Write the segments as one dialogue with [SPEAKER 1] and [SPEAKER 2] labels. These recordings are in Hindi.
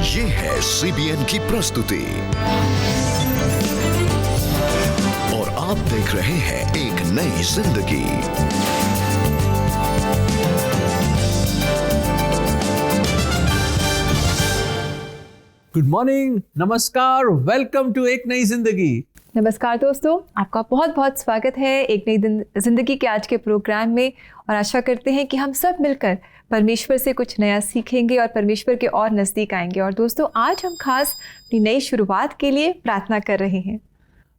[SPEAKER 1] ये है CBN की प्रस्तुति और आप देख रहे हैं एक नई जिंदगी।
[SPEAKER 2] गुड मॉर्निंग, नमस्कार, वेलकम टू एक नई जिंदगी।
[SPEAKER 3] नमस्कार दोस्तों, आपका बहुत बहुत स्वागत है एक नई जिंदगी के आज के प्रोग्राम में। और आशा करते हैं कि हम सब मिलकर परमेश्वर से कुछ नया सीखेंगे और परमेश्वर के और नज़दीक आएंगे। और दोस्तों, आज हम खास अपनी नई शुरुआत के लिए प्रार्थना कर रहे हैं।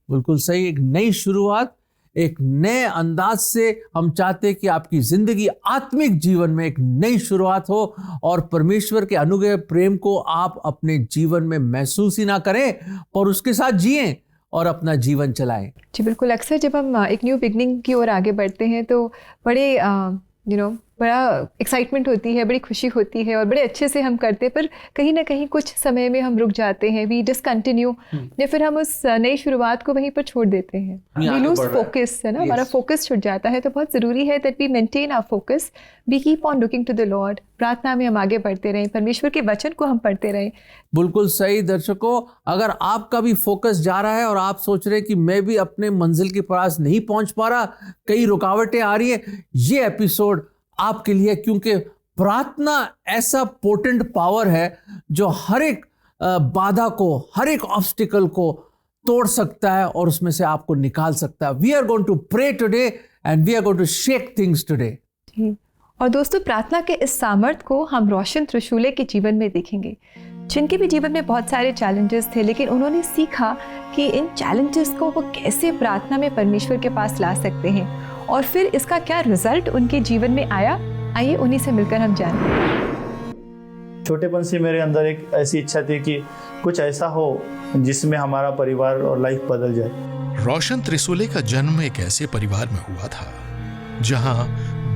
[SPEAKER 2] बिल्कुल सही, एक नई शुरुआत, एक नए अंदाज से हम चाहते हैं कि आपकी जिंदगी आत्मिक जीवन में एक नई शुरुआत हो और परमेश्वर के अनुग्रह प्रेम को आप अपने जीवन में महसूस ही ना करें पर उसके साथ जिएं और अपना जीवन चलाएं।
[SPEAKER 3] जी बिल्कुल, अक्सर जब हम एक न्यू बिगनिंग की ओर आगे बढ़ते हैं तो बड़े बड़ा एक्साइटमेंट होती है, बड़ी खुशी होती है और बड़े अच्छे से हम करते हैं, पर कहीं ना कहीं कुछ समय में हम रुक जाते हैं, वी डिसकंटिन्यू, या फिर हम उस नई शुरुआत को वहीं पर छोड़ देते हैं। वी लूज फोकस, है ना, हमारा फोकस छूट जाता है। तो बहुत ज़रूरी है that we maintain our focus, we keep on looking to the lord. प्रार्थना में हम आगे बढ़ते रहें, परमेश्वर के वचन को हम पढ़ते रहें।
[SPEAKER 2] बिल्कुल सही दर्शकों, अगर आपका भी फोकस जा रहा है और आप सोच रहे हैं कि मैं भी अपने मंजिल के पास नहीं पहुंच पा रहा, कई रुकावटें आ रही है, ये एपिसोड आपके लिए, क्योंकि प्रार्थना ऐसा पोटेंट पावर है जो हर एक बाधा को, हर एक ऑब्स्टिकल को तोड़ सकता है और उसमें से आपको निकाल सकता है। We are going to pray today and we are going to shake things today.
[SPEAKER 3] और दोस्तों, प्रार्थना के इस सामर्थ्य को हम रोशन त्रिशूले के जीवन में देखेंगे, जिनके भी जीवन में बहुत सारे चैलेंजेस थे, लेकिन उन्होंने सीखा कि इन चैलेंजेस को वो कैसे प्रार्थना में परमेश्वर के पास ला सकते हैं और फिर इसका क्या रिजल्ट उनके जीवन में आया। आइए उन्हीं से मिलकर हम जानें।
[SPEAKER 4] छोटेपन से मेरे अंदर एक ऐसी इच्छा थी कि कुछ ऐसा हो जिसमें हमारा परिवार और लाइफ बदल जाए।
[SPEAKER 5] रोशन त्रिशूले का जन्म एक ऐसे परिवार में हुआ था जहां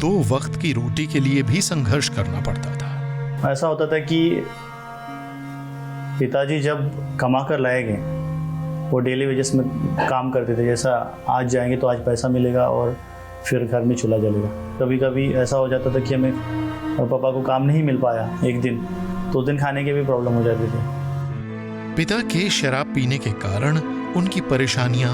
[SPEAKER 5] 2 वक्त की रोटी के लिए भी संघर्ष करना पड़ता था।
[SPEAKER 4] ऐसा होता था कि पिताजी जब कमा कर लाए गए, वो डेली वेजेस में काम करते थे। जैसा आज जाएंगे तो आज पैसा मिलेगा और फिर घर में चूल्हा जलेगा। कभी कभी ऐसा हो जाता था कि हमें और पापा को काम नहीं मिल पाया एक दिन, तो उस दिन खाने के भी प्रॉब्लम हो जाती थी।
[SPEAKER 5] पिता के शराब पीने के कारण उनकी परेशानियां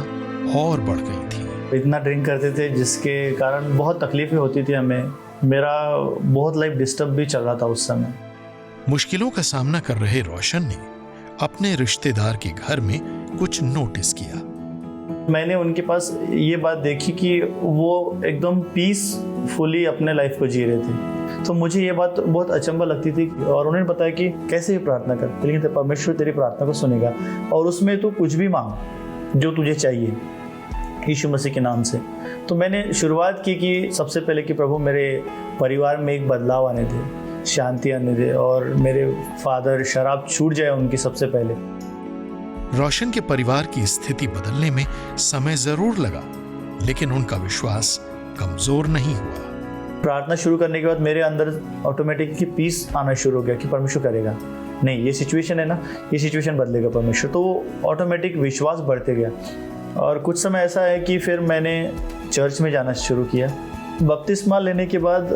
[SPEAKER 5] और बढ़ गई थी।
[SPEAKER 4] इतना ड्रिंक करते थे जिसके कारण बहुत तकलीफें होती थी हमें। मेरा बहुत लाइफ डिस्टर्ब भी चल रहा था उस समय।
[SPEAKER 5] मुश्किलों का सामना कर रहे रोशन ने अपने रिश्तेदार के घर में कुछ नोटिस किया।
[SPEAKER 4] मैंने उनके पास ये बात देखी कि वो एकदम पीसफुली अपने लाइफ को जी रहे थे। तो मुझे ये बात बहुत अचंभा लगती थी और उन्होंने बताया कि कैसे प्रार्थना कर, लेकिन परमेश्वर तेरी प्रार्थना को सुनेगा और उसमें तो कुछ भी मांग जो तुझे चाहिए यीशु मसीह के नाम से। तो मैंने शुरुआत की कि सबसे पहले कि प्रभु मेरे परिवार में एक बदलाव आने दे, शांति आने दे और मेरे फादर शराब छूट जाए उनकी सबसे पहले।
[SPEAKER 5] रोशन के परिवार की स्थिति बदलने में समय जरूर लगा, लेकिन उनका विश्वास कमजोर नहीं हुआ।
[SPEAKER 4] प्रार्थना शुरू करने के बाद मेरे अंदर ऑटोमेटिक की पीस आना शुरू हो गया कि परमेश्वर करेगा, नहीं ये सिचुएशन है ना, ये सिचुएशन बदलेगा परमेश्वर। तो ऑटोमेटिक विश्वास बढ़ते गया। और कुछ समय ऐसा है कि फिर मैंने चर्च में जाना शुरू किया। बपतिस्मा लेने के बाद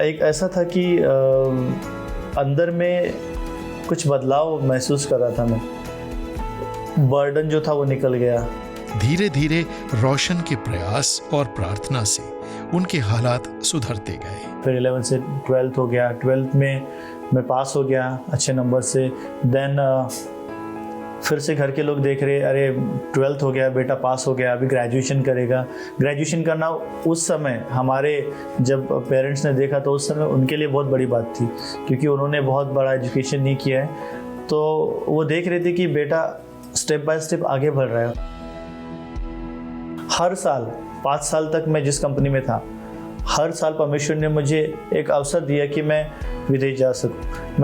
[SPEAKER 4] एक ऐसा था कि अंदर में कुछ बदलाव महसूस कर रहा था मैं। बर्डन जो था वो निकल गया।
[SPEAKER 5] धीरे धीरे रोशन के प्रयास और प्रार्थना से उनके हालात सुधरते गए।
[SPEAKER 4] फिर 11 से 12th हो गया। 12th में मैं पास हो गया अच्छे नंबर से। देन फिर से घर के लोग देख रहे, अरे 12th हो गया, बेटा पास हो गया, अभी ग्रेजुएशन करेगा। ग्रेजुएशन करना उस समय हमारे जब पेरेंट्स ने देखा तो उस समय उनके लिए बहुत बड़ी बात थी, क्योंकि उन्होंने बहुत बड़ा एजुकेशन नहीं किया है। तो वो देख रहे थे कि बेटा स्टेप बाय स्टेप आगे बढ़ रहा है। हर साल 5 साल तक मैं जिस कंपनी में था, हर साल परमेश्वर ने मुझे एक अवसर दिया कि मैं विदेश जा सकूं।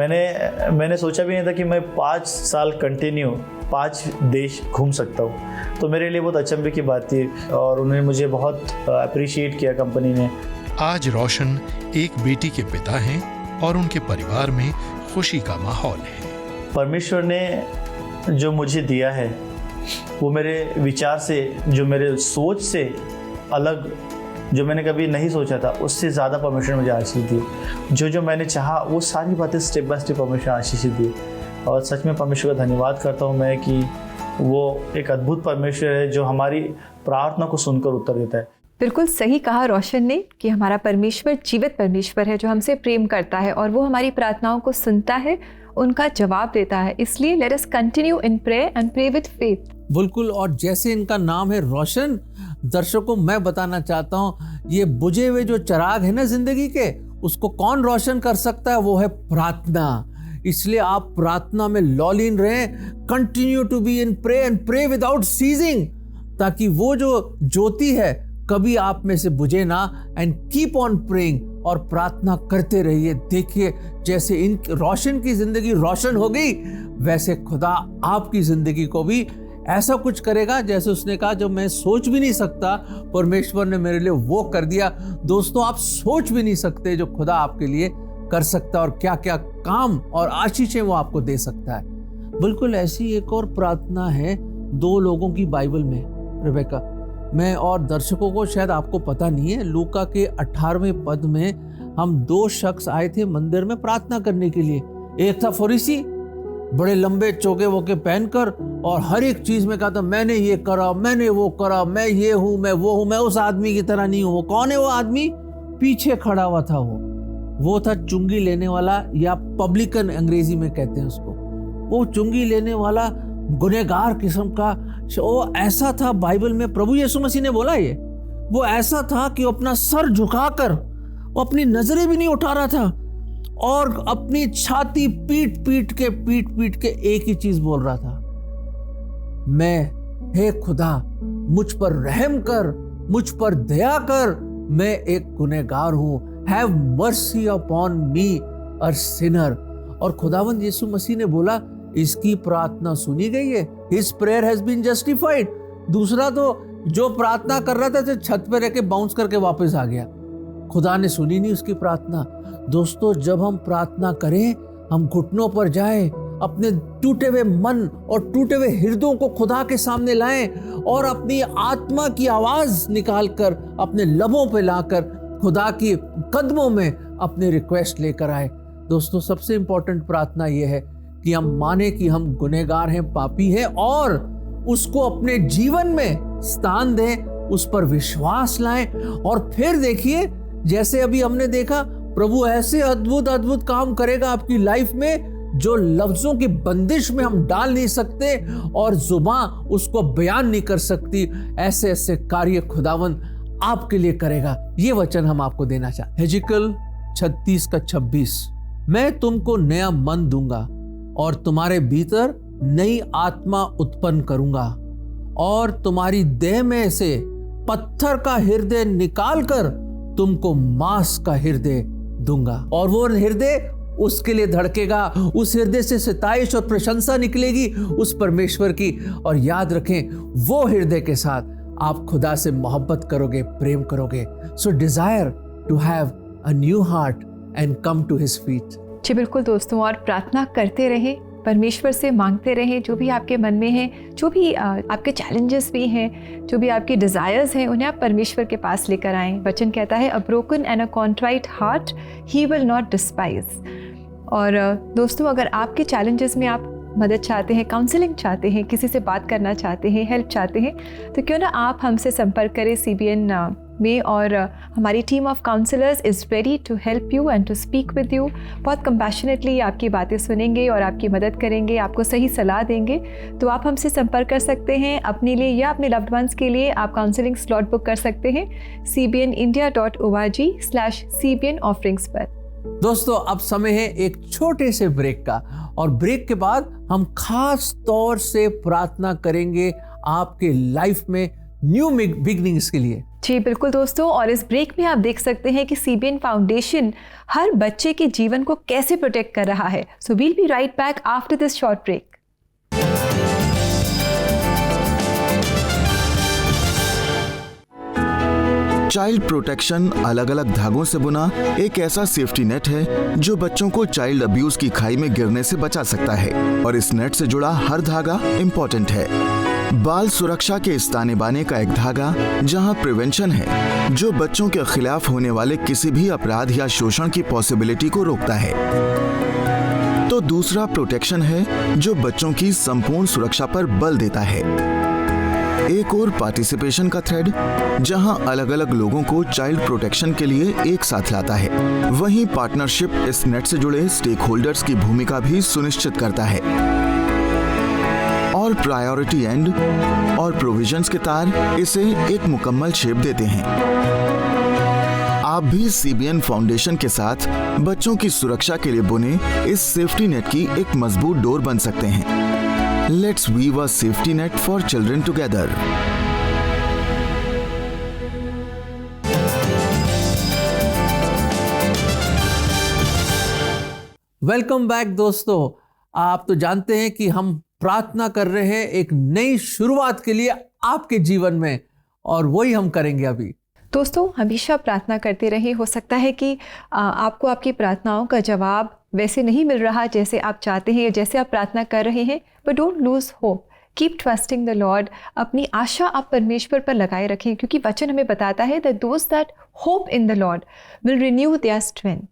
[SPEAKER 4] मैंने सोचा भी नहीं था कि मैं 5 साल कंटिन्यू 5 देश घूम सकता हूं। तो मेरे लिए बहुत अचंभे की बात थी और उन्होंने मुझे बहुत अप्रिशिएट किया कंपनी ने।
[SPEAKER 5] आज रोशन एक बेटी के पिता हैं और उनके परिवार में खुशी का माहौल है।
[SPEAKER 4] परमेश्वर ने जो मुझे दिया है वो मेरे विचार से, जो मेरे सोच से अलग जो मैंने कभी नहीं सोचा था उससे ज़्यादा परमिशन मुझे आशीष दी। जो मैंने चाहा वो सारी बातें स्टेप बाय स्टेप परमिशन आशीष दी। और सच में परमेश्वर का धन्यवाद करता हूँ मैं कि वो एक अद्भुत परमेश्वर है जो हमारी प्रार्थना को सुनकर उत्तर देता है।
[SPEAKER 3] बिल्कुल सही कहा रोशन ने कि हमारा परमेश्वर जीवित परमेश्वर है जो हमसे प्रेम करता है और वो हमारी प्रार्थनाओं को सुनता है, उनका जवाब देता है। इसलिए let us continue in prayer and pray with faith.
[SPEAKER 2] बिल्कुल, और जैसे इनका नाम है रोशन, दर्शकों मैं बताना चाहता हूँ ये बुझे हुए जो चिराग है ना जिंदगी के, उसको कौन रोशन कर सकता है? वो है प्रार्थना। इसलिए आप प्रार्थना में लॉलीन रहें, continue to be in pray and pray without ceasing, ताकि वो जो ज्योति है कभी आप में से बुझे ना। एंड कीप ऑन प्रेइंग, और प्रार्थना करते रहिए। देखिए जैसे इन रोशन की जिंदगी रोशन हो गई, वैसे खुदा आपकी जिंदगी को भी ऐसा कुछ करेगा जैसे उसने कहा जो मैं सोच भी नहीं सकता, परमेश्वर ने मेरे लिए वो कर दिया। दोस्तों, आप सोच भी नहीं सकते जो खुदा आपके लिए कर सकता है और क्या क्या काम और आशीषें वो आपको दे सकता है। बिल्कुल ऐसी एक और प्रार्थना है 2 लोगों की बाइबल में, रेबेका। मैं और दर्शकों को शायद आपको पता नहीं है, लूका के 18वें पद में हम 2 शख्स आए थे मंदिर में प्रार्थना करने के लिए। एक था फरीसी, बड़े लंबे चोगे वोके पहनकर, और हर एक चीज में कहा था मैंने ये करा, मैंने वो करा, मैं ये हूं, मैं वो हूं, मैं उस आदमी की तरह नहीं हूं। कौन है वो आदमी? पीछे खड़ा हुआ था वो था चुंगी लेने वाला, या पब्लिकन अंग्रेजी में कहते हैं उसको। वो चुंगी लेने वाला गुनहगार किस्म का, वो ऐसा था, बाइबल में प्रभु यीशु मसीह ने बोला ये, वो ऐसा था कि वो अपना सर झुकाकर वो अपनी नजरें भी नहीं उठा रहा था और अपनी छाती पीट पीट के एक ही चीज बोल रहा था, मैं, हे खुदा मुझ पर रहम कर, मुझ पर दया कर, मैं एक गुनहगार हूं, have mercy upon me a Sinner. और खुदावंद यीशु मसीह ने बोला इसकी प्रार्थना सुनी गई है, his prayer has been justified. दूसरा तो जो प्रार्थना कर रहा था तो छत पे रह के बाउंस करके वापस आ गया, खुदा ने सुनी नहीं उसकी प्रार्थना। दोस्तों, जब हम प्रार्थना करें, हम घुटनों पर जाएं, अपने टूटे हुए मन और टूटे हुए हृदयों को खुदा के सामने लाएं और अपनी आत्मा की आवाज निकालकर अपने लबों पे लाकर खुदा की कदमों में अपने रिक्वेस्ट लेकर आए। दोस्तों, सबसे इंपॉर्टेंट प्रार्थना यह है कि हम माने कि हम गुनहगार हैं, पापी हैं, और उसको अपने जीवन में स्थान दें, उस पर विश्वास लाएं। और फिर देखिए, जैसे अभी हमने देखा, प्रभु ऐसे अद्भुत अद्भुत काम करेगा आपकी लाइफ में जो लफ्जों की बंदिश में हम डाल नहीं सकते और जुबान उसको बयान नहीं कर सकती। ऐसे ऐसे कार्य खुदावन आपके लिए करेगा। ये वचन हम आपको देना चाहते। हेजिकल 36:26, मैं तुमको नया मन दूंगा और तुम्हारे भीतर नई आत्मा उत्पन्न करूंगा और तुम्हारी देह में से पत्थर का हृदय निकालकर तुमको मांस का हृदय दूंगा। और वो हृदय उसके लिए धड़केगा, उस हृदय से सताइश और प्रशंसा निकलेगी उस परमेश्वर की। और याद रखें, वो हृदय के साथ आप खुदा से मोहब्बत करोगे, प्रेम करोगे। So desire to have a new heart and come to his feet.
[SPEAKER 3] जी बिल्कुल दोस्तों, और प्रार्थना करते रहें, परमेश्वर से मांगते रहें, जो भी आपके मन में है, जो भी आपके चैलेंजेस भी हैं, जो भी आपकी डिज़ायर्स हैं, उन्हें आप परमेश्वर के पास लेकर आएं। वचन कहता है, a broken and a contrite heart he will not despise. और दोस्तों, अगर आपके चैलेंजेस में आप मदद चाहते हैं, काउंसलिंग चाहते हैं, किसी से बात करना चाहते हैं, हेल्प चाहते हैं, तो क्यों ना आप हमसे संपर्क करें CBN में। और हमारी team of counsellors is ready to help you and to speak with you. बहुत कंपैशनेटली आपकी बातें सुनेंगे और आपकी मदद करेंगे, आपको सही सलाह देंगे। तो आप हमसे संपर्क कर सकते हैं अपने लिए या अपने लव्ड वंस के लिए। आप काउंसलिंग स्लॉट बुक कर सकते हैं cbnindia.org/CBN ऑफरिंग्स पर।
[SPEAKER 2] दोस्तों, अब समय है एक छोटे से ब्रेक का, और ब्रेक के बाद हम खास तौर से प्रार्थना करेंगे आपके लाइफ में न्यू बिगनिंग्स के लिए।
[SPEAKER 3] जी बिल्कुल दोस्तों, और इस ब्रेक में आप देख सकते हैं कि CBN फाउंडेशन हर बच्चे के जीवन को कैसे प्रोटेक्ट कर रहा है। So we'll be right back after this short break.
[SPEAKER 6] Child protection अलग अलग धागों से बुना एक ऐसा सेफ्टी नेट है जो बच्चों को चाइल्ड अब्यूज की खाई में गिरने से बचा सकता है, और इस नेट से जुड़ा हर धागा इम्पोर्टेंट है। बाल सुरक्षा के इस ताने बाने का एक धागा जहां प्रिवेंशन है, जो बच्चों के खिलाफ होने वाले किसी भी अपराध या शोषण की पॉसिबिलिटी को रोकता है, तो दूसरा प्रोटेक्शन है जो बच्चों की संपूर्ण सुरक्षा पर बल देता है। एक और पार्टिसिपेशन का थ्रेड जहां अलग अलग लोगों को चाइल्ड प्रोटेक्शन के लिए एक साथ लाता है। वहीं पार्टनरशिप इस नेट से जुड़े स्टेक होल्डर्स की भूमिका भी सुनिश्चित करता है। और प्रायोरिटी एंड और प्रोविजंस के तार इसे एक मुकम्मल शेप देते हैं। आप भी CBN फाउंडेशन के साथ बच्चों की सुरक्षा के लिए बुने इस सेफ्टी नेट की एक मजबूत डोर बन सकते हैं। Let's weave a safety net for children together.
[SPEAKER 2] Welcome back दोस्तों। आप तो जानते हैं कि हम प्रार्थना कर रहे हैं एक नई शुरुआत के लिए आपके जीवन में, और वही हम करेंगे अभी।
[SPEAKER 3] दोस्तों, हमेशा प्रार्थना करते रहें। हो सकता है कि आपको आपकी प्रार्थनाओं का जवाब वैसे नहीं मिल रहा जैसे आप चाहते हैं या जैसे आप प्रार्थना कर रहे हैं, but don't lose hope, keep trusting the Lord. अपनी आशा आप परमेश्वर पर लगाए रखें, क्योंकि वचन हमें बताता है that those that hope in the Lord will renew their strength,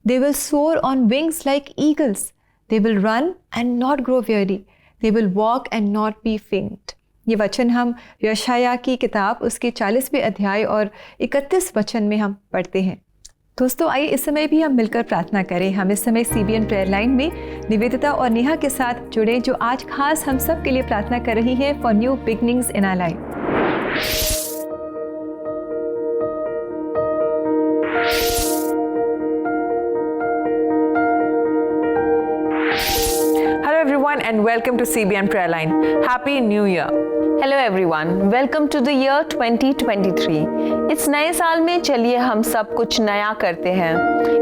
[SPEAKER 3] they will soar on wings like eagles, they will run and not grow weary, they will walk and not be faint. ये वचन हम यशायाह की किताब उसके 40वें अध्याय और 31 वचन में हम पढ़ते हैं। दोस्तों, आइए इस समय भी हम मिलकर प्रार्थना करें। हम इस समय CBN प्रेयर लाइन में निवेदिता और नेहा के साथ जुड़े, जो आज खास हम सब के लिए प्रार्थना कर रही हैं for new beginnings in our life.
[SPEAKER 7] Hello everyone and welcome to CBN Prayer Line. Happy New Year. Hello everyone, welcome to the year 2023. इस नए साल में चलिए हम सब कुछ नया करते हैं,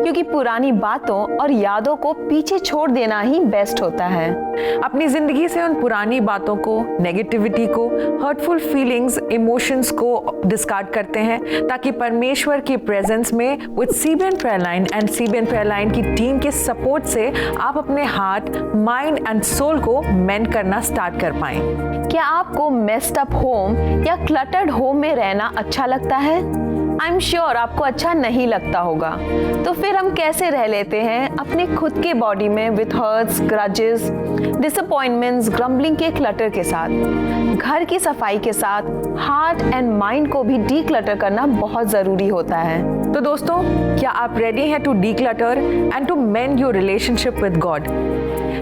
[SPEAKER 7] क्योंकि पुरानी बातों और यादों को पीछे छोड़ देना ही बेस्ट होता है। अपनी जिंदगी से उन पुरानी बातों को, नेगेटिविटी को, हर्टफुल फीलिंग्स, इमोशंस को डिस्कार्ड करते हैं, ताकि परमेश्वर की प्रेजेंस में with CBN Prayer Line and CBN Prayer Line की टीम के सपोर्ट से आप अपने हार्ट, माइंड एंड सोल को मेंड करना स्टार्ट कर पाएं। क्या आपको मेस्ड अप होम या क्लटर्ड होम में रहना अच्छा लगता है? आई एम श्योर आपको अच्छा नहीं लगता होगा। तो फिर हम कैसे रह लेते हैं अपने खुद के बॉडी में with hurts, grudges, disappointments, grumbling के क्लटर के साथ। घर की सफाई के साथ हार्ट एंड माइंड को भी डीक्लटर करना बहुत ज़रूरी होता है। तो दोस्तों, क्या आप रेडी हैं to declutter and to mend your relationship with God?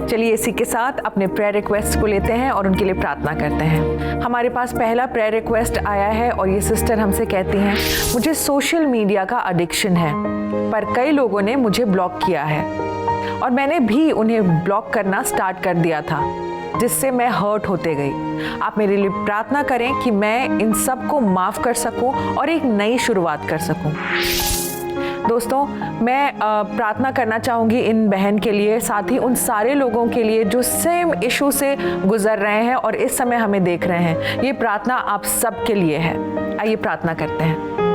[SPEAKER 7] चलिए इसी के साथ अपने प्रेयर रिक्वेस्ट को लेते हैं और उनके लिए प्रार्थना करते हैं। हमारे पास पहला प्रेयर रिक्वेस्ट आया है और ये सिस्टर हमसे कहती हैं, मुझे सोशल मीडिया का एडिक्शन है, पर कई लोगों ने मुझे ब्लॉक किया है और मैंने भी उन्हें ब्लॉक करना स्टार्ट कर दिया था, जिससे मैं हर्ट होते गई। आप मेरे लिए प्रार्थना करें कि मैं इन सब को माफ़ कर सकूं और एक नई शुरुआत कर सकूं। दोस्तों, मैं प्रार्थना करना चाहूँगी इन बहन के लिए, साथ ही उन सारे लोगों के लिए जो सेम इशू से गुजर रहे हैं और इस समय हमें देख रहे हैं। ये प्रार्थना आप सब के लिए है। आइए प्रार्थना करते हैं।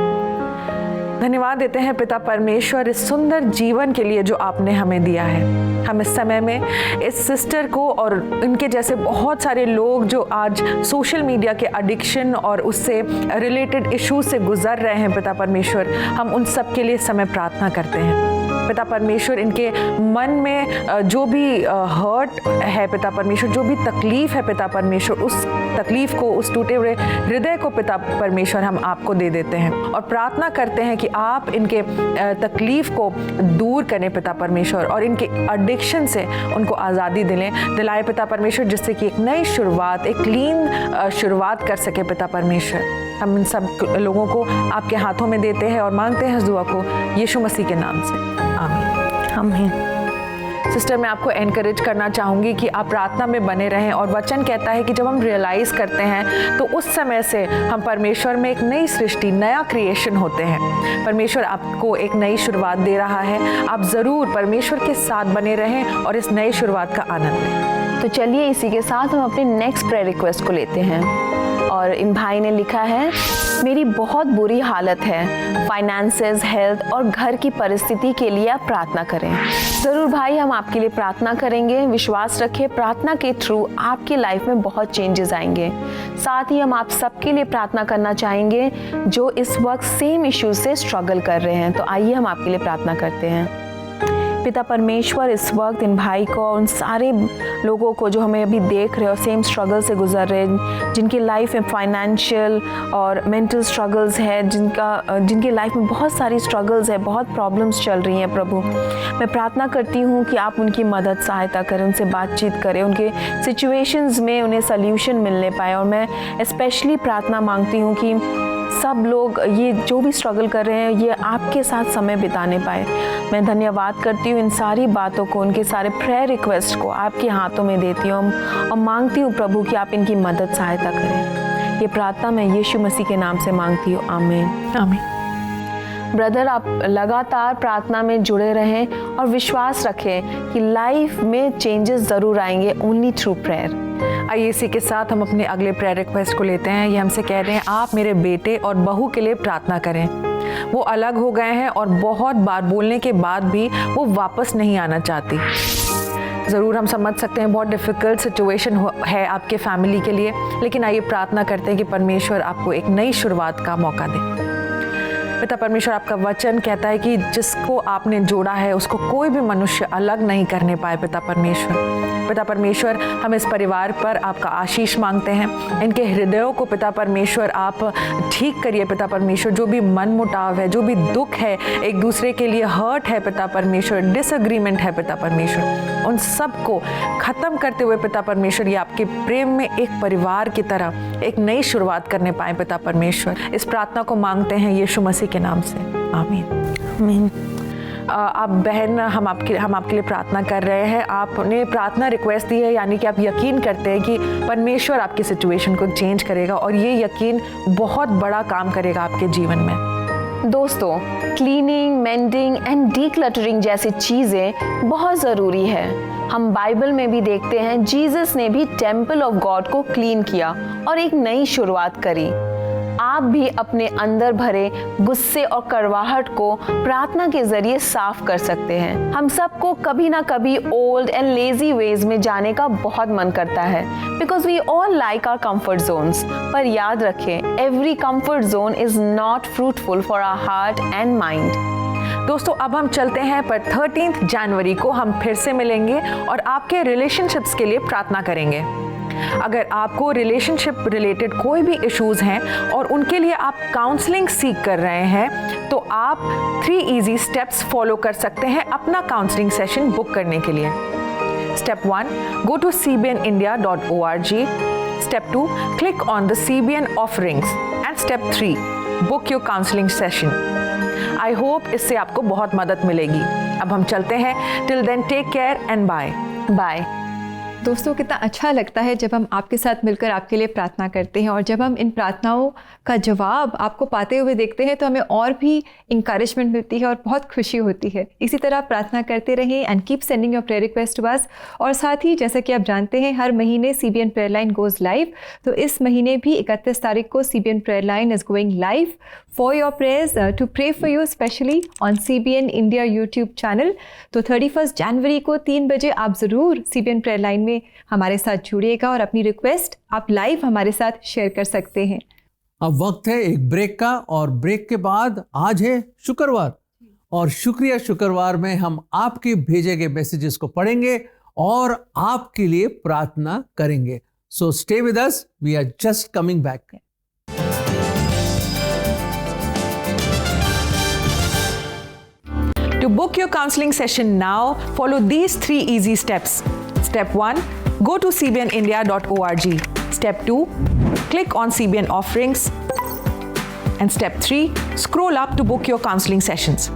[SPEAKER 7] धन्यवाद देते हैं पिता परमेश्वर इस सुंदर जीवन के लिए जो आपने हमें दिया है। हम इस समय में इस सिस्टर को और इनके जैसे बहुत सारे लोग जो आज सोशल मीडिया के एडिक्शन और उससे रिलेटेड इश्यूज से गुजर रहे हैं, पिता परमेश्वर, हम उन सब के लिए समय प्रार्थना करते हैं। पिता परमेश्वर, इनके मन में जो भी हर्ट है पिता परमेश्वर, जो भी तकलीफ है पिता परमेश्वर, उस तकलीफ को, उस टूटे हुए हृदय को पिता परमेश्वर हम आपको दे देते हैं और प्रार्थना करते हैं कि आप इनके तकलीफ को दूर करें पिता परमेश्वर और इनके एडिक्शन से उनको आज़ादी दिलाए पिता परमेश्वर, जिससे कि एक नई शुरुआत, एक क्लीन शुरुआत कर सके पिता परमेश्वर। हम इन सब लोगों को आपके हाथों में देते हैं और मांगते हैं इस दुआ को यीशु मसीह के नाम से, आमीन। आमीन। सिस्टर, मैं आपको एनकरेज करना चाहूँगी कि आप प्रार्थना में बने रहें और वचन कहता है कि जब हम रियलाइज़ करते हैं तो उस समय से हम परमेश्वर में एक नई सृष्टि, नया क्रिएशन होते हैं। परमेश्वर आपको एक नई शुरुआत दे रहा है। आप ज़रूर परमेश्वर के साथ बने रहें और इस नई शुरुआत का आनंद लें। तो चलिए इसी के साथ हम अपने नेक्स्ट प्रेयर रिक्वेस्ट को लेते हैं और इन भाई ने लिखा है, मेरी बहुत बुरी हालत है, फाइनेंसेस, हेल्थ और घर की परिस्थिति के लिए आप प्रार्थना करें। ज़रूर भाई, हम आपके लिए प्रार्थना करेंगे। विश्वास रखें, प्रार्थना के थ्रू आपकी लाइफ में बहुत चेंजेस आएंगे। साथ ही हम आप सबके लिए प्रार्थना करना चाहेंगे जो इस वक्त सेम इश्यूज से स्ट्रगल कर रहे हैं। तो आइए हम आपके लिए प्रार्थना करते हैं। पिता परमेश्वर, इस वक्त इन भाई को, उन सारे लोगों को जो हमें अभी देख रहे हो, सेम स्ट्रगल से गुजर रहे हैं, जिनकी लाइफ में फाइनेंशियल और मेंटल स्ट्रगल्स है, जिनकी लाइफ में बहुत सारी स्ट्रगल्स है, बहुत प्रॉब्लम्स चल रही हैं प्रभु, मैं प्रार्थना करती हूँ कि आप उनकी मदद सहायता करें, उनसे बातचीत करें, उनके सिचुएशंस में उन्हें सल्यूशन मिलने पाए। और मैं स्पेशली प्रार्थना मांगती हूँ कि सब लोग ये जो भी स्ट्रगल कर रहे हैं, ये आपके साथ समय बिताने पाए। मैं धन्यवाद करती हूँ इन सारी बातों को, उनके सारे प्रेयर रिक्वेस्ट को आपके हाथों में देती हूँ और मांगती हूँ प्रभु कि आप इनकी मदद सहायता करें। ये प्रार्थना मैं यीशु मसीह के नाम से मांगती हूँ, आमीन आमीन। ब्रदर, आप लगातार प्रार्थना में जुड़े रहें और विश्वास रखें कि लाइफ में चेंजेस ज़रूर आएंगे, ओनली थ्रू प्रेयर।
[SPEAKER 8] आइए इसी के साथ हम अपने अगले प्रेयर रिक्वेस्ट को लेते हैं। ये हमसे कह रहे हैं, आप मेरे बेटे और बहू के लिए प्रार्थना करें। वो अलग हो गए हैं और बहुत बार बोलने के बाद भी वो वापस नहीं आना चाहती। ज़रूर हम समझ सकते हैं बहुत डिफ़िकल्ट सिचुएशन है आपके फैमिली के लिए, लेकिन आइए प्रार्थना करते हैं कि परमेश्वर आपको एक नई शुरुआत का मौका दे। पिता परमेश्वर, आपका वचन कहता है कि जिसको आपने जोड़ा है उसको कोई भी मनुष्य अलग नहीं करने पाए। पिता परमेश्वर, हम इस परिवार पर आपका आशीष मांगते हैं। इनके हृदयों को पिता परमेश्वर आप ठीक करिए। पिता परमेश्वर, जो भी मन मुटाव है, जो भी दुख है, एक दूसरे के लिए हर्ट है पिता परमेश्वर, डिसएग्रीमेंट है पिता परमेश्वर, उन सब को ख़त्म करते हुए पिता परमेश्वर ये आपके प्रेम में एक परिवार की तरह एक नई शुरुआत करने पाए। पिता परमेश्वर, इस प्रार्थना को मांगते हैं यीशु मसीह के नाम से, आमीन आमीन। आप बहन, हम आपके लिए प्रार्थना कर रहे हैं। आपने प्रार्थना रिक्वेस्ट दी है, यानी कि आप यकीन करते हैं कि परमेश्वर आपकी सिचुएशन को चेंज करेगा और ये यकीन बहुत बड़ा काम करेगा आपके जीवन में।
[SPEAKER 7] दोस्तों, क्लीनिंग, मेंडिंग एंड डीक्लटरिंग जैसी चीज़ें बहुत ज़रूरी है। हम बाइबल में भी देखते हैं जीसस ने भी टेम्पल ऑफ गॉड को क्लीन किया और एक नई शुरुआत करी। आप भी अपने अंदर भरे गुस्से और कड़वाहट को प्रार्थना के जरिए साफ कर सकते हैं। हम सबको कभी ना कभी ओल्ड एंड लेजी वेज में जाने का बहुत मन करता है, because we all like our comfort zones. पर याद रखें, every comfort zone is not fruitful for our heart and mind.
[SPEAKER 8] दोस्तों, अब हम चलते हैं पर 13 जनवरी को हम फिर से मिलेंगे और आपके रिलेशनशिप्स के लिए प्रार्थना करेंगे। अगर आपको रिलेशनशिप रिलेटेड कोई भी इश्यूज हैं और उनके लिए आप काउंसलिंग सीख कर रहे हैं, तो आप 3 इजी स्टेप्स फॉलो कर सकते हैं अपना काउंसलिंग सेशन बुक करने के लिए। Step 1, go to cbnindia.org। Step 2, click on the CBN offerings and step 3, book your counselling session. I hope इससे आपको बहुत मदद मिलेगी। अब हम चलते हैं। Till then, take care and bye
[SPEAKER 7] bye.
[SPEAKER 3] दोस्तों, कितना अच्छा लगता है जब हम आपके साथ मिलकर आपके लिए प्रार्थना करते हैं और जब हम इन प्रार्थनाओं का जवाब आपको पाते हुए देखते हैं तो हमें और भी इंकरेजमेंट मिलती है और बहुत खुशी होती है। इसी तरह प्रार्थना करते रहें and keep sending your prayer request to us. और साथ ही जैसा कि आप जानते हैं, हर महीने CBN prayer line goes live. तो इस महीने भी 31 तारीख को CBN prayer line is going live for your prayers to pray for you specially on CBN India YouTube channel. तो 31 जनवरी को 3 बजे आप ज़रूर CBN प्रेयर लाइन में हमारे साथ जुड़िएगा और अपनी रिक्वेस्ट आप लाइव हमारे साथ शेयर कर सकते हैं।
[SPEAKER 2] अब वक्त है एक ब्रेक का, और ब्रेक के बाद आज है शुक्रवार, और शुक्रिया शुक्रवार में हम आपके भेजे गए मैसेजेस को पढ़ेंगे और आपके लिए प्रार्थना करेंगे। So stay with us, we are just coming back.
[SPEAKER 8] To book your counseling session now, follow these 3 easy steps. Step 1, go to cbnindia.org. Step 2, click on CBN offerings. And step 3, scroll up to book your counseling sessions.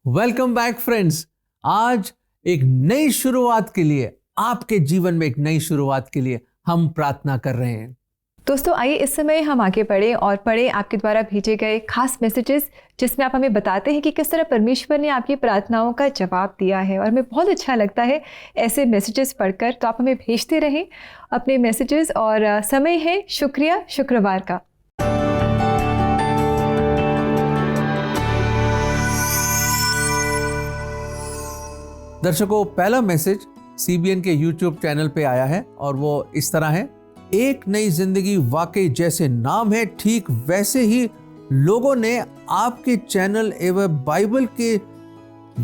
[SPEAKER 2] Welcome back friends. आज एक नई शुरुआत के लिए, आपके जीवन में एक नई शुरुआत के लिए हम प्रार्थना कर रहे हैं।
[SPEAKER 3] दोस्तों आइए इस समय हम आगे बढ़ें और पढ़ें आपके द्वारा भेजे गए खास मैसेजेस, जिसमें आप हमें बताते हैं कि किस तरह परमेश्वर ने आपकी प्रार्थनाओं का जवाब दिया है। और हमें बहुत अच्छा लगता है ऐसे मैसेजेस पढ़कर, तो आप हमें भेजते रहें अपने मैसेजेस। और समय है शुक्रिया शुक्रवार का।
[SPEAKER 2] दर्शकों, पहला मैसेज CBN के YouTube चैनल पे आया है और वो इस तरह है। एक नई जिंदगी वाकई जैसे नाम है, ठीक वैसे ही लोगों ने आपके चैनल एवं बाइबल के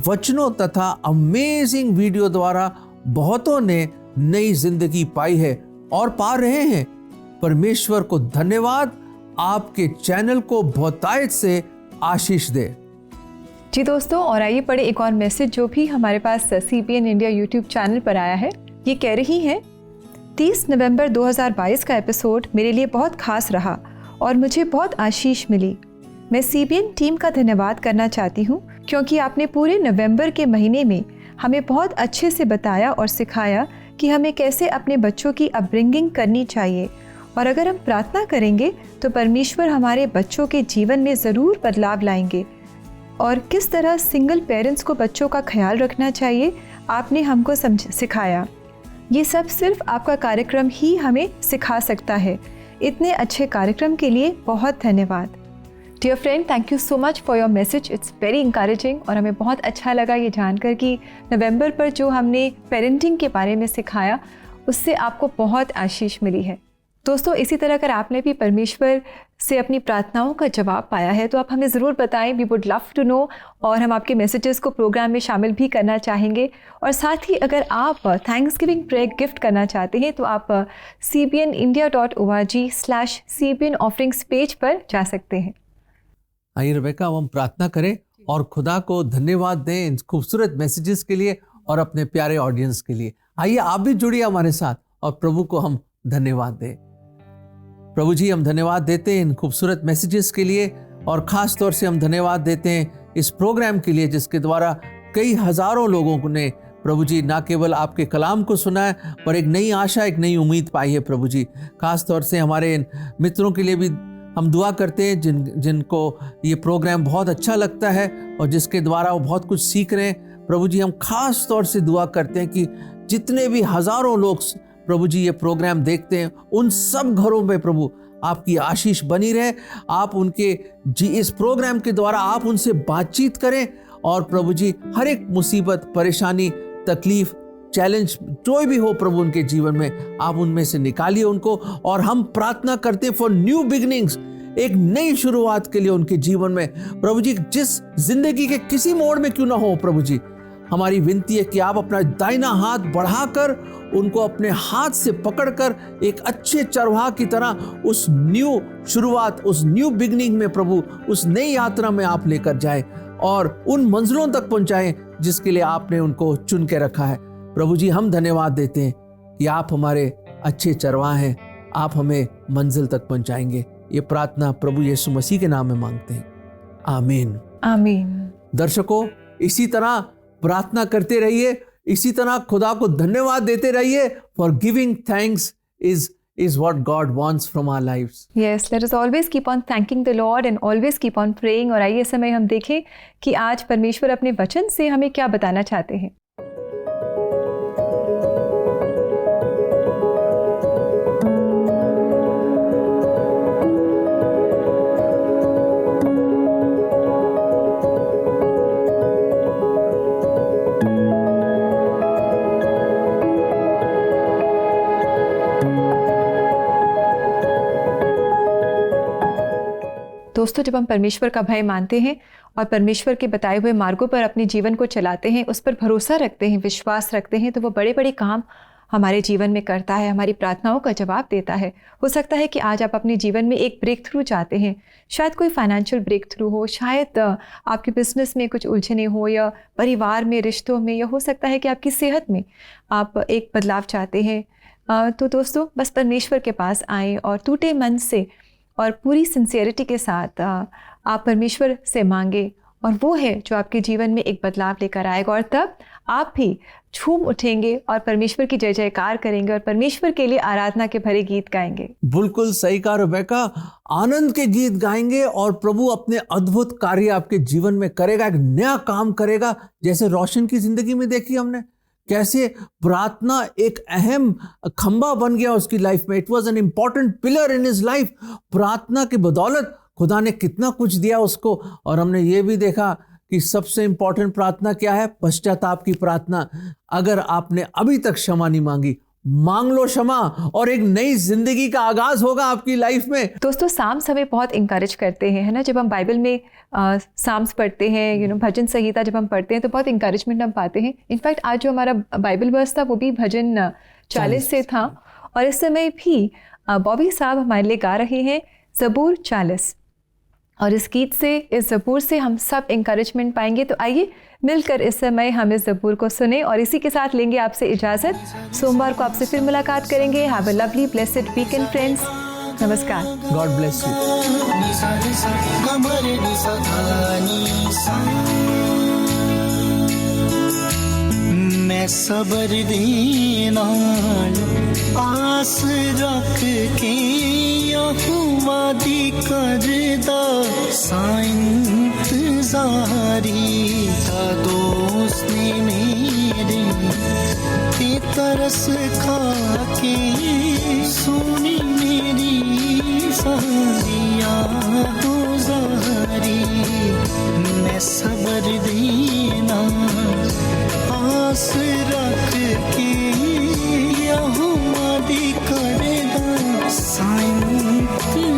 [SPEAKER 2] वचनों तथा अमेजिंग वीडियो द्वारा बहुतों ने नई जिंदगी पाई है और पा रहे हैं। परमेश्वर को धन्यवाद। आपके चैनल को बहुतायत से आशीष दे।
[SPEAKER 3] जी दोस्तों, और आइए पढ़े एक और मैसेज जो भी हमारे पास CBN इंडिया YouTube चैनल पर आया है। ये कह रही हैं, 30 नवंबर 2022 का एपिसोड मेरे लिए बहुत खास रहा और मुझे बहुत आशीष मिली। मैं CBN टीम का धन्यवाद करना चाहती हूँ क्योंकि आपने पूरे नवंबर के महीने में हमें बहुत अच्छे से बताया और सिखाया कि हमें कैसे अपने बच्चों की अपब्रिंगिंग करनी चाहिए, और अगर हम प्रार्थना करेंगे तो परमेश्वर हमारे बच्चों के जीवन में ज़रूर बदलाव लाएंगे। और किस तरह सिंगल पेरेंट्स को बच्चों का ख्याल रखना चाहिए आपने हमको सिखाया। ये सब सिर्फ आपका कार्यक्रम ही हमें सिखा सकता है। इतने अच्छे कार्यक्रम के लिए बहुत धन्यवाद। Dear friend, thank you so much for your message. It's very encouraging और हमें बहुत अच्छा लगा ये जानकर कि नवंबर पर जो हमने पेरेंटिंग के बारे में सिखाया उससे आपको बहुत आशीष मिली है। दोस्तों, इसी तरह अगर आपने भी परमेश्वर से अपनी प्रार्थनाओं का जवाब पाया है तो आप हमें ज़रूर बताएं। We would love to know. और हम आपके मैसेजेस को प्रोग्राम में शामिल भी करना चाहेंगे। और साथ ही अगर आप थैंक्सगिविंग प्रेयर गिफ्ट करना चाहते हैं तो आप cbnindia.org/CBN ऑफरिंग्स पेज पर जा सकते हैं।
[SPEAKER 2] आइए रेबेका, हम प्रार्थना करें और खुदा को धन्यवाद दें इन खूबसूरत मैसेजेस के लिए और अपने प्यारे ऑडियंस के लिए। आइए आप भी जुड़िए हमारे साथ और प्रभु को हम धन्यवाद दें। प्रभु जी, हम धन्यवाद देते हैं इन खूबसूरत मैसेजेस के लिए और ख़ास तौर से हम धन्यवाद देते हैं इस प्रोग्राम के लिए जिसके द्वारा कई हज़ारों लोगों ने प्रभु जी ना केवल आपके कलाम को सुना है पर एक नई आशा, एक नई उम्मीद पाई है। प्रभु जी, ख़ास तौर से हमारे इन मित्रों के लिए भी हम दुआ करते हैं जिनको ये प्रोग्राम बहुत अच्छा लगता है और जिसके द्वारा वो बहुत कुछ सीख रहे हैं। प्रभु जी, हम ख़ास तौर से दुआ करते हैं कि जितने भी हज़ारों लोग प्रभु जी ये प्रोग्राम देखते हैं उन सब घरों में प्रभु आपकी आशीष बनी रहे। आप उनके इस प्रोग्राम के द्वारा आप उनसे बातचीत करें और प्रभु जी हर एक मुसीबत, परेशानी, तकलीफ, चैलेंज जो भी हो प्रभु उनके जीवन में आप उनमें से निकालिए उनको। और हम प्रार्थना करते हैं फॉर न्यू बिगिनिंग्स, एक नई शुरुआत के लिए उनके जीवन में प्रभु जी, जिस जिंदगी के किसी मोड़ में क्यों ना हो प्रभु जी, हमारी विनती है कि आप अपना दाहिना हाथ बढ़ाकर उनको अपने हाथ से पकड़कर एक अच्छे चरवाहा की तरह उस न्यू शुरुआत, उस न्यू बिगनिंग में प्रभु, उस नई यात्रा में आप लेकर जाए और उन मंजिलों तक पहुंचाएं जिसके लिए आपने उनको चुन के रखा है। प्रभु जी, हम धन्यवाद देते हैं कि आप हमारे अच्छे चरवाहा हैं, आप हमें मंजिल तक पहुंचाएंगे। ये प्रार्थना प्रभु यीशु मसीह के नाम में मांगते हैं, आमीन
[SPEAKER 3] आमीन।
[SPEAKER 2] दर्शकों, इसी तरह प्रार्थना करते रहिए, इसी तरह खुदा को धन्यवाद देते रहिए। For giving thanks is what God wants from our lives.
[SPEAKER 3] Yes, let us always keep on thanking the Lord and always keep on praying। और आइए इस समय हम देखें कि आज परमेश्वर अपने वचन से हमें क्या बताना चाहते हैं। दोस्तों, जब हम परमेश्वर का भय मानते हैं और परमेश्वर के बताए हुए मार्गों पर अपने जीवन को चलाते हैं, उस पर भरोसा रखते हैं, विश्वास रखते हैं, तो वो बड़े बड़े काम हमारे जीवन में करता है, हमारी प्रार्थनाओं का जवाब देता है। हो सकता है कि आज आप अपने जीवन में एक ब्रेक थ्रू चाहते हैं, शायद कोई फाइनेंशियल ब्रेक थ्रू हो, शायद आपके बिजनेस में कुछ उलझने हो, या परिवार में, रिश्तों में, या हो सकता है कि आपकी सेहत में आप एक बदलाव चाहते हैं। तो दोस्तों, बस परमेश्वर के पास आएँ और टूटे मन से और पूरी सिंसियरिटी के साथ आप परमेश्वर से मांगे और वो है जो आपके जीवन में एक बदलाव लेकर आएगा, और तब आप भी झूम उठेंगे और परमेश्वर की जय जयकार करेंगे और परमेश्वर के लिए आराधना के भरे गीत गाएंगे।
[SPEAKER 2] बिल्कुल सही कहा रेबेका, आनंद के गीत गाएंगे और प्रभु अपने अद्भुत कार्य आपके जीवन में करेगा, एक नया काम करेगा। जैसे रोशन की जिंदगी में देखी हमने कैसे प्रार्थना एक अहम खंबा बन गया उसकी लाइफ में। It was an important pillar in his life. प्रार्थना की बदौलत खुदा ने कितना कुछ दिया उसको। और हमने ये भी देखा कि सबसे इंपॉर्टेंट प्रार्थना क्या है? पश्चाताप की प्रार्थना। अगर आपने अभी तक क्षमा नहीं मांगी, मांग लो क्षमा और एक नई जिंदगी का आगाज होगा आपकी लाइफ में।
[SPEAKER 3] दोस्तों, साम्स हमें बहुत इंकरेज करते हैं, है ना। जब हम बाइबल में साम्स पढ़ते हैं, भजन संहिता जब हम पढ़ते हैं तो बहुत इंकरेजमेंट हम पाते हैं। इनफैक्ट आज जो हमारा बाइबल वर्स था वो भी भजन 40 से था, और इस समय भी बॉबी साहब हमारे लिए गा रहे हैं ज़बूर 40, और इस गीत से, इस ज़बूर से हम सब इंकरेजमेंट पाएंगे। तो आइए मिलकर इस समय हम इस ज़बूर को सुने, और इसी के साथ लेंगे आपसे इजाज़त। सोमवार को आपसे फिर मुलाकात करेंगे। Have a lovely blessed weekend friends. नमस्कार।
[SPEAKER 2] God bless you.
[SPEAKER 9] मैं सबर दे नाल आस रख के यहोवा दी करदा इंतज़ारी ता दोस्त ने मेरे ते तरस खा के सुनी मेरी सारिया गुज़ारी। मैं सबर देना आस रख के यहोवा दी करदा इंतज़ारी।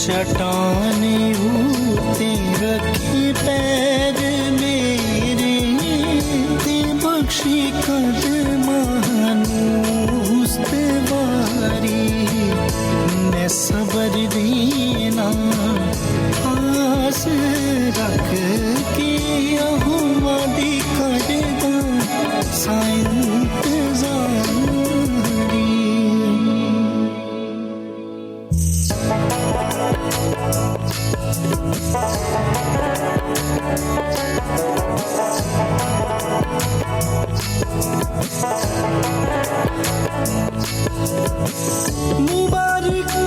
[SPEAKER 9] चट्टाने ऊते रखे पैर मेरे ते बख्शी कदमानूस वारी। मैं सबर देना आस रख के यहोवा दी करदा इंतज़ारी।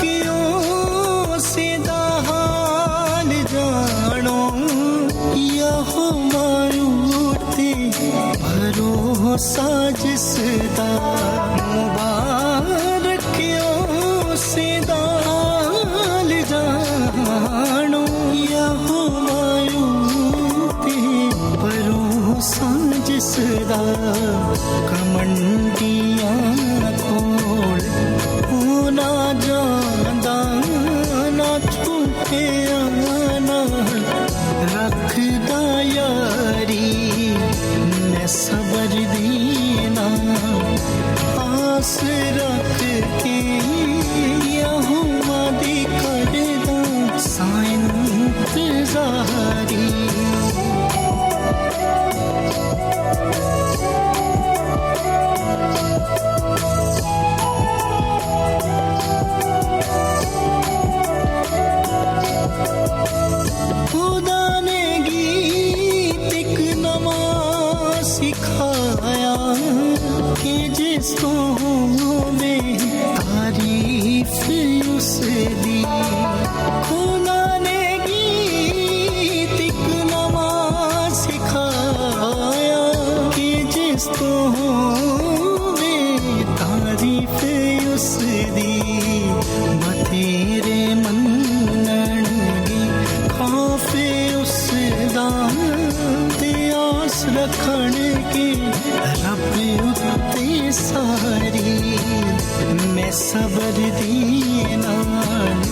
[SPEAKER 9] मुबारकियों से हाल जानो यहोवा उते भरोसा जिसदा। मुबारकियों से हाल जानो यहोवा उते भरोसा जिसदा। कमंडियां खोल ना जांदा ना छुपे आना रखदा यारी। मैं सबर देना आस रख के यहोवा दी करदा इंतज़ारी। सारी मैं सबर दी नाल